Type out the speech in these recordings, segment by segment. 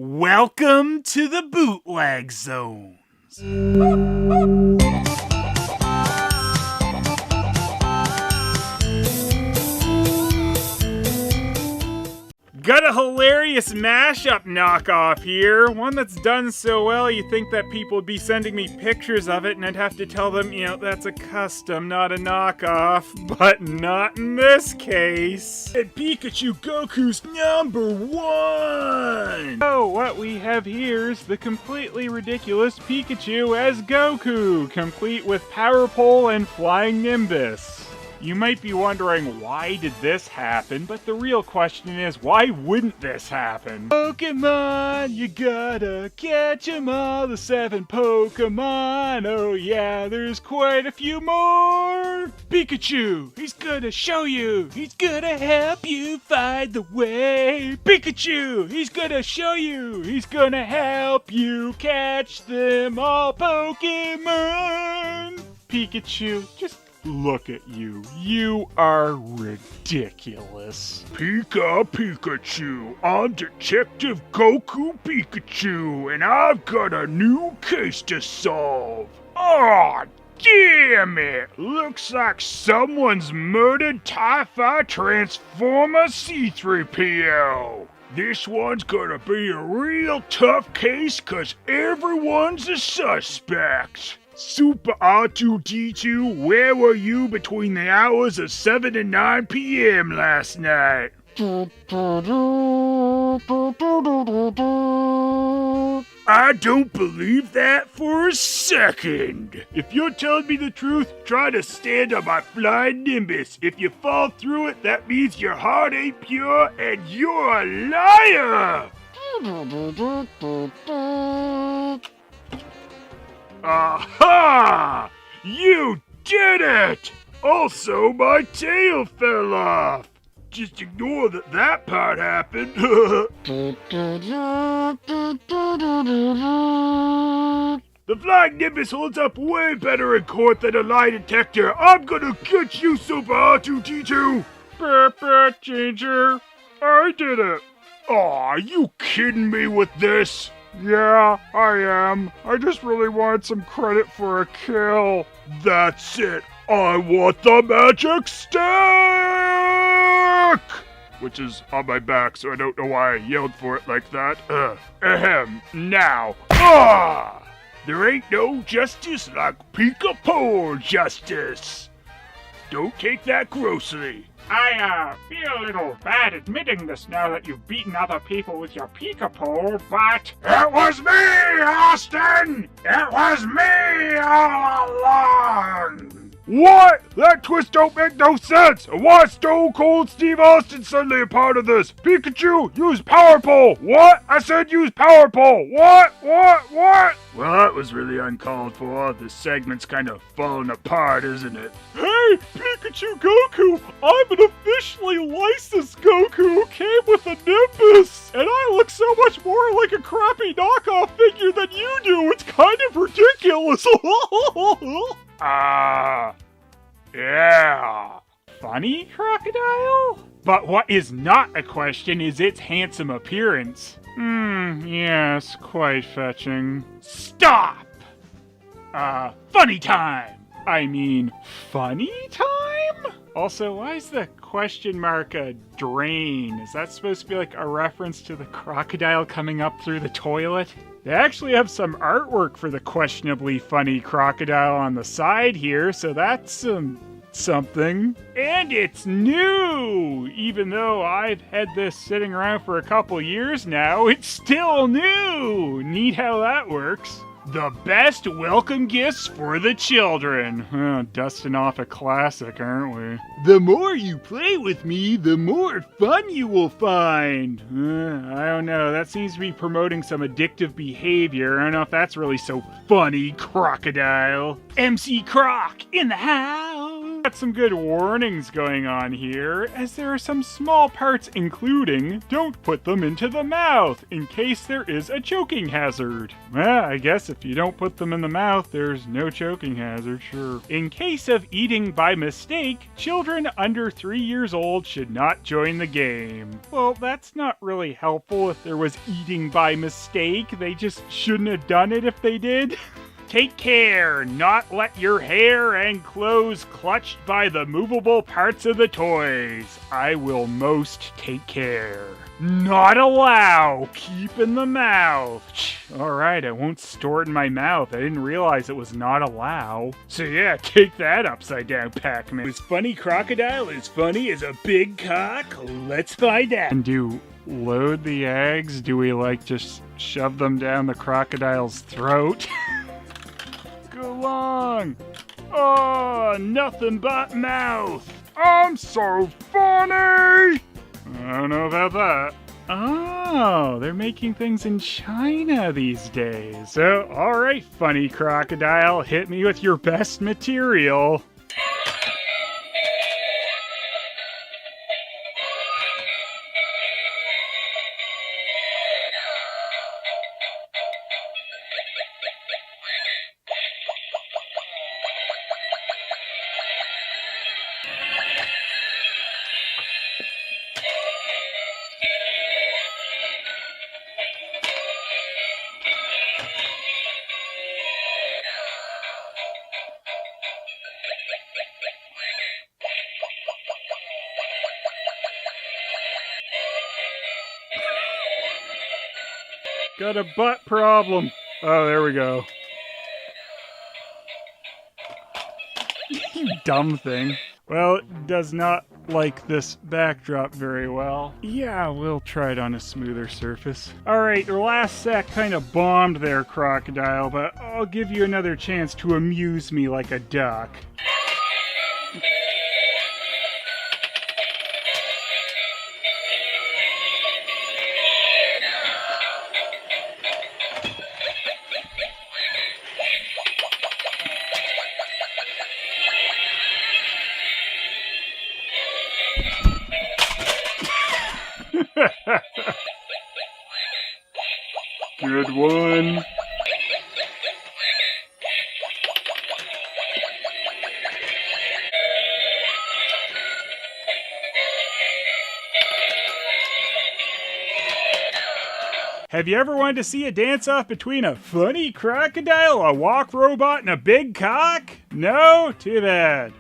Welcome to the Bootleg Zones. Got a hilarious mashup knockoff here. One that's done so well you think that people would be sending me pictures of it and I'd have to tell them, that's a custom, not a knockoff. But not in this case. And Pikachu Goku's #1! So what we have here is the completely ridiculous Pikachu as Goku, complete with Power Pole and Flying Nimbus. You might be wondering, why did this happen? But the real question is, why wouldn't this happen? Pokemon, you gotta catch 'em all, the 7 Pokemon. Oh yeah, there's quite a few more. Pikachu, he's gonna show you. He's gonna help you find the way. Pikachu, he's gonna show you. He's gonna help you catch them all, Pokemon. Pikachu, just look at you. You are ridiculous. Pikachu, I'm Detective Goku Pikachu, and I've got a new case to solve. Aw, damn it! Looks like someone's murdered TIE Transformer C-3PO. This one's gonna be a real tough case, 'cause everyone's a suspect. Super R2-D2, where were you between the hours of 7 and 9 p.m. last night? I don't believe that for a second. If you're telling me the truth, try to stand on my flying Nimbus. If you fall through it, that means your heart ain't pure and you're a liar! Aha! You did it! Also, my tail fell off. Just ignore that part happened. The flying Nimbus holds up way better in court than a lie detector. I'm gonna get you, Super R2-D2! Ginger, I did it. Aw, are you kidding me with this? Yeah, I am. I just really wanted some credit for a kill. That's it. I want the magic stick! Which is on my back, so I don't know why I yelled for it like that. Ahem. Now. Ah! There ain't no justice like Pikachu justice. Don't take that grossly. I feel a little bad admitting this now that you've beaten other people with your Pikachu, but... It was me, Austin! It was me all along! What? That twist don't make no sense! Why is Stone Cold Steve Austin suddenly a part of this? Pikachu, use Power Pole! What? I said use Power Pole! What? Well, that was really uncalled for. This segment's kind of falling apart, isn't it? Hey, Pikachu Goku! I'm an officially licensed Goku who came with a Nimbus! And I look so much more like a crappy knockoff figure than you do! It's kind of ridiculous! Yeah. Funny, Crocodile? But what is not a question is its handsome appearance. Yes, quite fetching. Stop! Funny time! I mean, funny time? Also, why is the question mark a drain? Is that supposed to be like a reference to the crocodile coming up through the toilet? They actually have some artwork for the questionably funny crocodile on the side here, so that's something. And it's new! Even though I've had this sitting around for a couple years now, it's still new! Neat how that works. The best welcome gifts for the children. Dusting off a classic, aren't we? The more you play with me, the more fun you will find. I don't know, that seems to be promoting some addictive behavior. I don't know if that's really so funny, Crocodile. MC Croc in the house. Got some good warnings going on here, as there are some small parts including don't put them into the mouth in case there is a choking hazard. Well, I guess if you don't put them in the mouth, there's no choking hazard, sure. In case of eating by mistake, children under 3 years old should not join the game. Well, that's not really helpful if there was eating by mistake. They just shouldn't have done it if they did. Take care, not let your hair and clothes clutched by the movable parts of the toys. I will most take care. Not allow, keep in the mouth. Alright, I won't store it in my mouth. I didn't realize it was not allow. So yeah, take that upside down, Pac-Man. Is funny Crocodile as funny as a big cock? Let's find out. And do load the eggs? Do we like just shove them down the crocodile's throat? Go long. Oh, nothing but mouth. I'm so funny! I don't know about that. Oh, they're making things in China these days. So, alright, funny Crocodile, hit me with your best material. Got a butt problem. Oh, there we go. You dumb thing. Well, it does not like this backdrop very well. Yeah, we'll try it on a smoother surface. Alright, your last set kind of bombed there, Crocodile, but I'll give you another chance to amuse me like a duck. Good one. Have you ever wanted to see a dance-off between a funny crocodile, a walk robot, and a big cock? No? Too bad.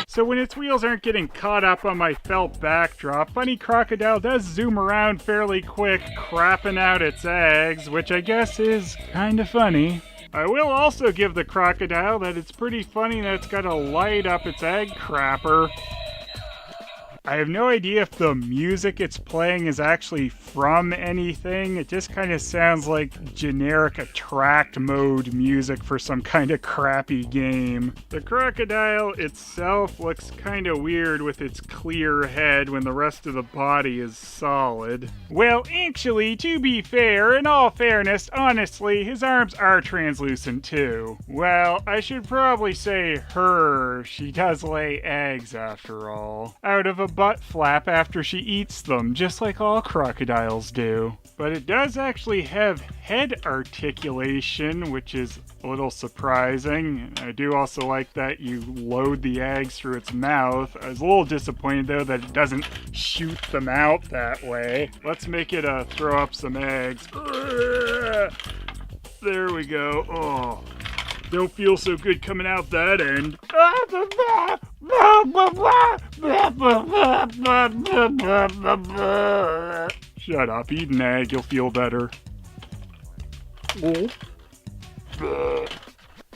So when its wheels aren't getting caught up on my felt backdrop, Funny Crocodile does zoom around fairly quick, crapping out its eggs, which I guess is kinda funny. I will also give the crocodile that it's pretty funny that it's got a light up its egg crapper. I have no idea if the music it's playing is actually from anything. It just kind of sounds like generic attract mode music for some kind of crappy game. The crocodile itself looks kind of weird with its clear head when the rest of the body is solid. Well, actually, to be fair, in all fairness, honestly, his arms are translucent too. Well, I should probably say her. She does lay eggs after all. Out of a butt flap after she eats them, just like all crocodiles do. But it does actually have head articulation, which is a little surprising. I do also like that you load the eggs through its mouth. I was a little disappointed though that it doesn't shoot them out that way. Let's make it throw up some eggs. There we go. Oh, don't feel so good coming out that end. Shut up, eat an egg, you'll feel better.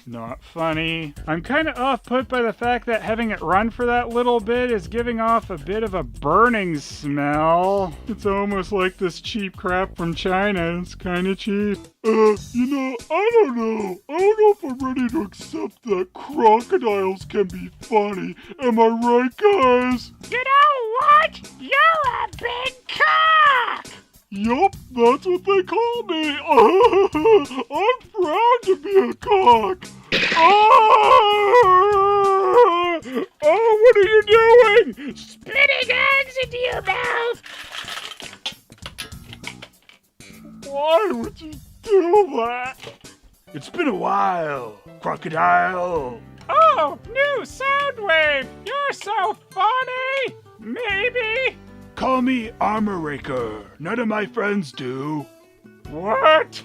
Not funny. I'm kind of off-put by the fact that having it run for that little bit is giving off a bit of a burning smell. It's almost like this cheap crap from China. It's kind of cheap. I don't know. I don't know if I'm ready to accept that crocodiles can be funny. Am I right, guys? You know what? You're a big cock! Yup, that's what they call me. I'm proud to be a cock. Oh, what are you doing? Spitting eggs into your mouth! Why would you do that? It's been a while, Crocodile. Oh, new sound wave! You're so funny! Maybe? Call me Armor Raker. None of my friends do. What?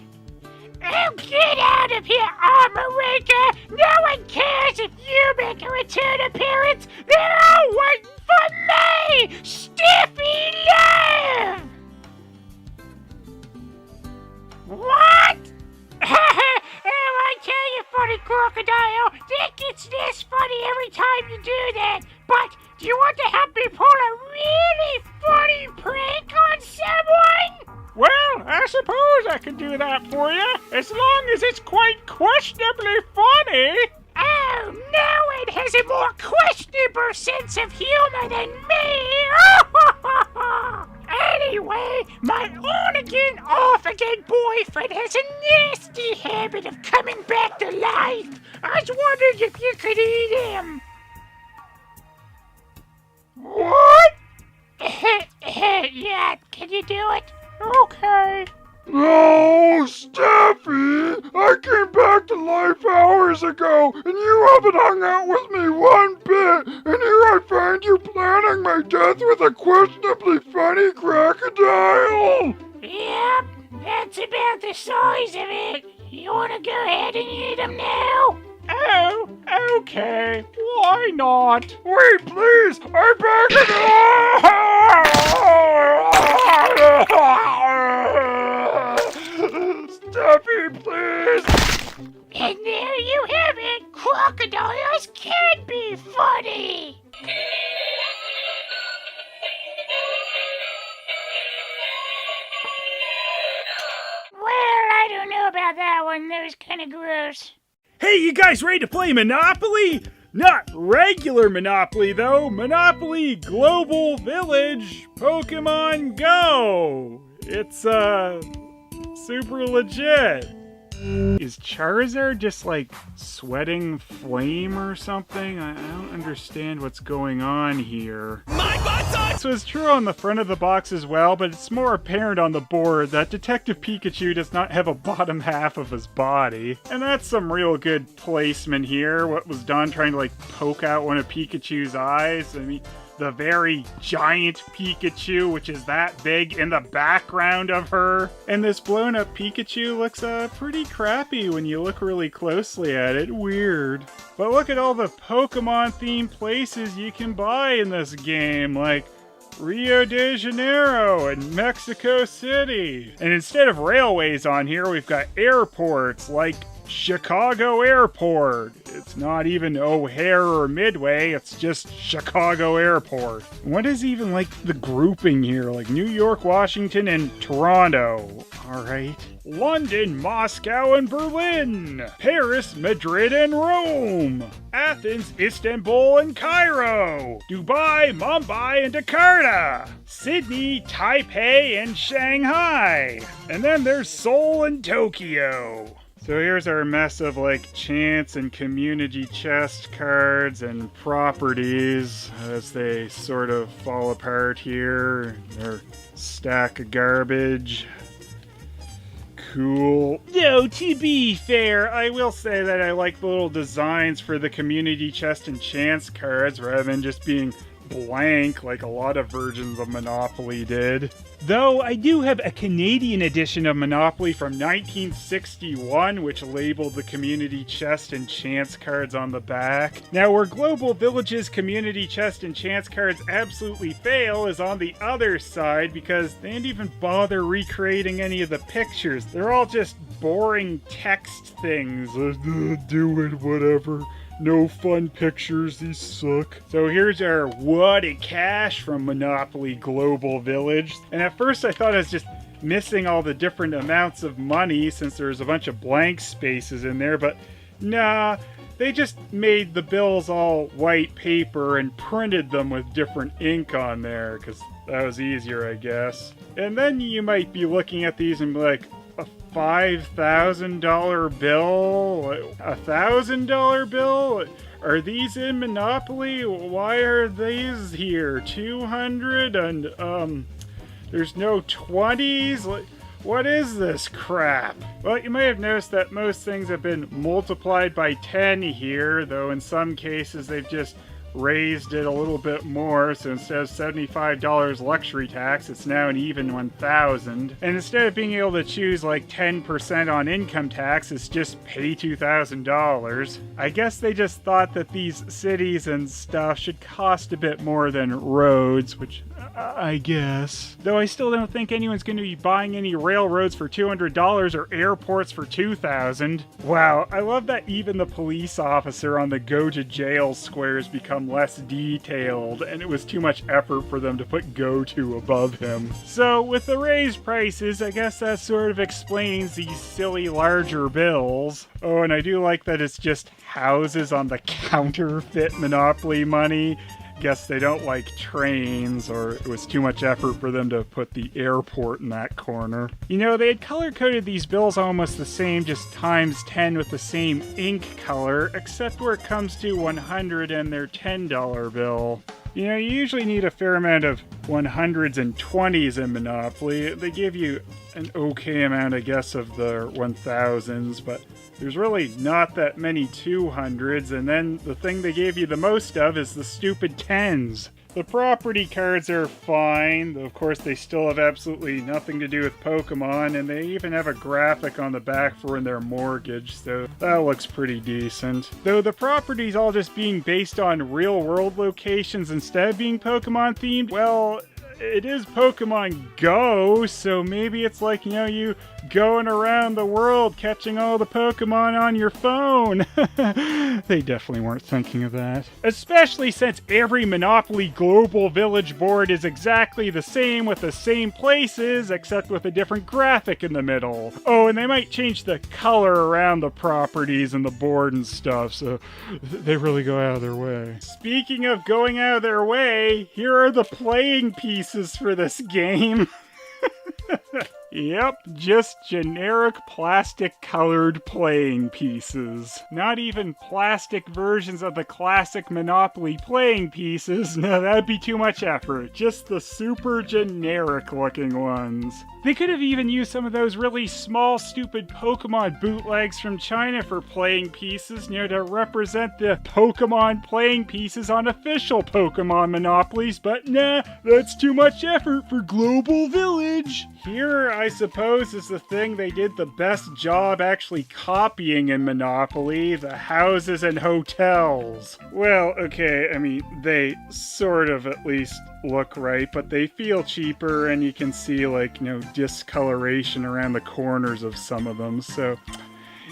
Oh, get out of here, Armor Raker! No one cares if you make a return appearance! They're all waiting for me! Stiffy Love! What? Oh, I tell you, funny Crocodile, it gets this funny every time you do that. But do you want to help me pull a really funny prank on someone? Well, I suppose I can do that for you, as long as it's quite questionably funny. Oh, no one has a more questionable sense of humor than me. Anyway, my on-again, off-again boyfriend has a nasty habit of coming back to life. I was wondering if you could eat him. What? Yeah, can you do it? Okay. No, Steffi! I came back to life hours ago, and you haven't hung out with me one bit, and here I find you planning my death with a questionably funny crocodile! Yep, that's about the size of it. You want to go ahead and eat him now? Oh, okay. Why not? Wait, please! I'm back in Steffi, please! And there you have it! Crocodiles can be funny! Well, I don't know about that one. That was kind of gross. Hey, you guys ready to play Monopoly? Not regular Monopoly, though. Monopoly Global Village Pokemon Go. It's, super legit. Is Charizard just, like, sweating flame or something? I don't understand what's going on here. So it's true on the front of the box as well, but it's more apparent on the board that Detective Pikachu does not have a bottom half of his body. And that's some real good placement here. What was done trying to, like, poke out one of Pikachu's eyes. I mean, the very giant Pikachu, which is that big in the background of her. And this blown up Pikachu looks pretty crappy when you look really closely at it. Weird. But look at all the Pokemon themed places you can buy in this game, like Rio de Janeiro and Mexico City. And instead of railways on here, we've got airports like Chicago Airport. It's not even O'Hare or Midway, it's just Chicago Airport. What is even like the grouping here? Like New York, Washington, and Toronto. Alright. London, Moscow, and Berlin. Paris, Madrid, and Rome. Athens, Istanbul, and Cairo. Dubai, Mumbai, and Jakarta. Sydney, Taipei, and Shanghai. And then there's Seoul and Tokyo. So here's our mess of like chance and community chest cards and properties as they sort of fall apart here. They're stack of garbage. Cool. No, to be fair, I will say that I like the little designs for the community chest and chance cards rather than just being blank like a lot of versions of Monopoly did. Though I do have a Canadian edition of Monopoly from 1961, which labeled the community chest and chance cards on the back. Now, where Global Village's community chest and chance cards absolutely fail is on the other side, because they didn't even bother recreating any of the pictures. They're all just boring text things. Do it, whatever. No fun pictures, these suck. So here's our wad of cash from Monopoly Global Village. And at first I thought I was just missing all the different amounts of money since there's a bunch of blank spaces in there, but nah, they just made the bills all white paper and printed them with different ink on there, because that was easier, I guess. And then you might be looking at these and be like, a $5,000 bill? A $1,000 bill? Are these in Monopoly? Why are these here? 200 and, there's no 20s? What is this crap? Well, you may have noticed that most things have been multiplied by 10 here, though in some cases they've just raised it a little bit more, so instead of $75 luxury tax, it's now an even 1,000. And instead of being able to choose like 10% on income tax, it's just pay $2,000. I guess they just thought that these cities and stuff should cost a bit more than roads, which I guess. Though I still don't think anyone's going to be buying any railroads for $200 or airports for $2,000. Wow, I love that even the police officer on the go to jail squares become less detailed, and it was too much effort for them to put go to above him. So with the raised prices, I guess that sort of explains these silly larger bills. Oh, and I do like that it's just houses on the counterfeit Monopoly money. Guess they don't like trains, or it was too much effort for them to put the airport in that corner. You know, they had color-coded these bills almost the same, just times 10 with the same ink color, except where it comes to 100 and their $10 bill. You know, you usually need a fair amount of 100s and 20s in Monopoly. They give you an okay amount, I guess, of the 1000s, but there's really not that many 200s, and then the thing they gave you the most of is the stupid 10s. The property cards are fine, though of course they still have absolutely nothing to do with Pokemon, and they even have a graphic on the back for their mortgage, so that looks pretty decent. Though the property's all just being based on real-world locations instead of being Pokemon-themed, well, it is Pokemon Go, so maybe it's like, you know, you going around the world catching all the Pokemon on your phone. They definitely weren't thinking of that. Especially since every Monopoly Global Village board is exactly the same with the same places, except with a different graphic in the middle. Oh, and they might change the color around the properties and the board and stuff, so they really go out of their way. Speaking of going out of their way, here are the playing pieces for this game. Yep, just generic plastic-colored playing pieces. Not even plastic versions of the classic Monopoly playing pieces. No, that'd be too much effort. Just the super generic-looking ones. They could have even used some of those really small, stupid Pokemon bootlegs from China for playing pieces, you know, to represent the Pokemon playing pieces on official Pokemon Monopolies, but nah, that's too much effort for Global Village. Here, I suppose, is the thing they did the best job actually copying in Monopoly, the houses and hotels. Well, okay, I mean, they sort of at least look right, but they feel cheaper, and you can see, like, you know, discoloration around the corners of some of them, so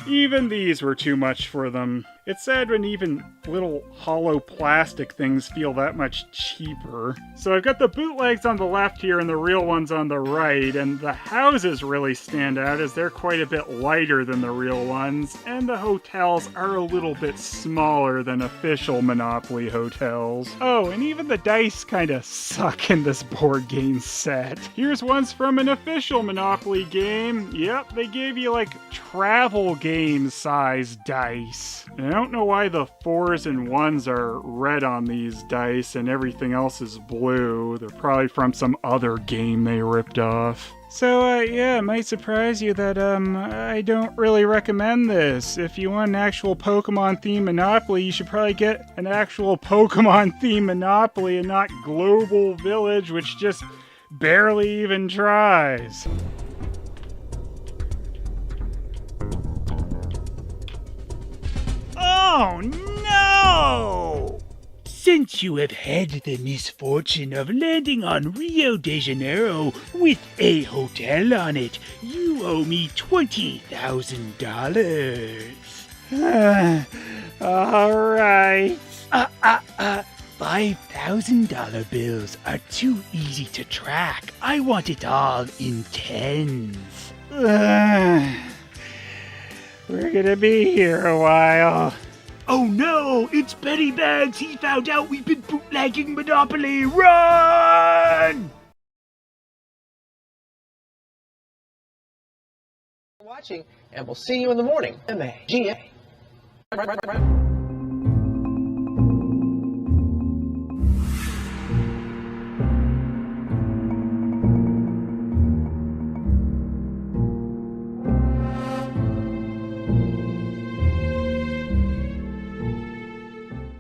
even these were too much for them. It's sad when even little hollow plastic things feel that much cheaper. So I've got the bootlegs on the left here and the real ones on the right, and the houses really stand out as they're quite a bit lighter than the real ones, and the hotels are a little bit smaller than official Monopoly hotels. Oh, and even the dice kinda suck in this board game set. Here's ones from an official Monopoly game. Yep, they gave you like travel game size dice. And I don't know why the 4s and 1s are red on these dice and everything else is blue. They're probably from some other game they ripped off. So, yeah, it might surprise you that, I don't really recommend this. If you want an actual Pokemon-themed Monopoly, you should probably get an actual Pokemon-themed Monopoly and not Global Village, which just barely even tries. Oh no! Since you have had the misfortune of landing on Rio de Janeiro with a hotel on it, you You owe me $20,000. All right. $5,000 bills are too easy to track. I want it all in tens. We're gonna be here a while. Oh no, it's Benny Bags. He found out we've been bootlegging Monopoly. Run! Watching, and we'll see you in the morning. M-A-G-A.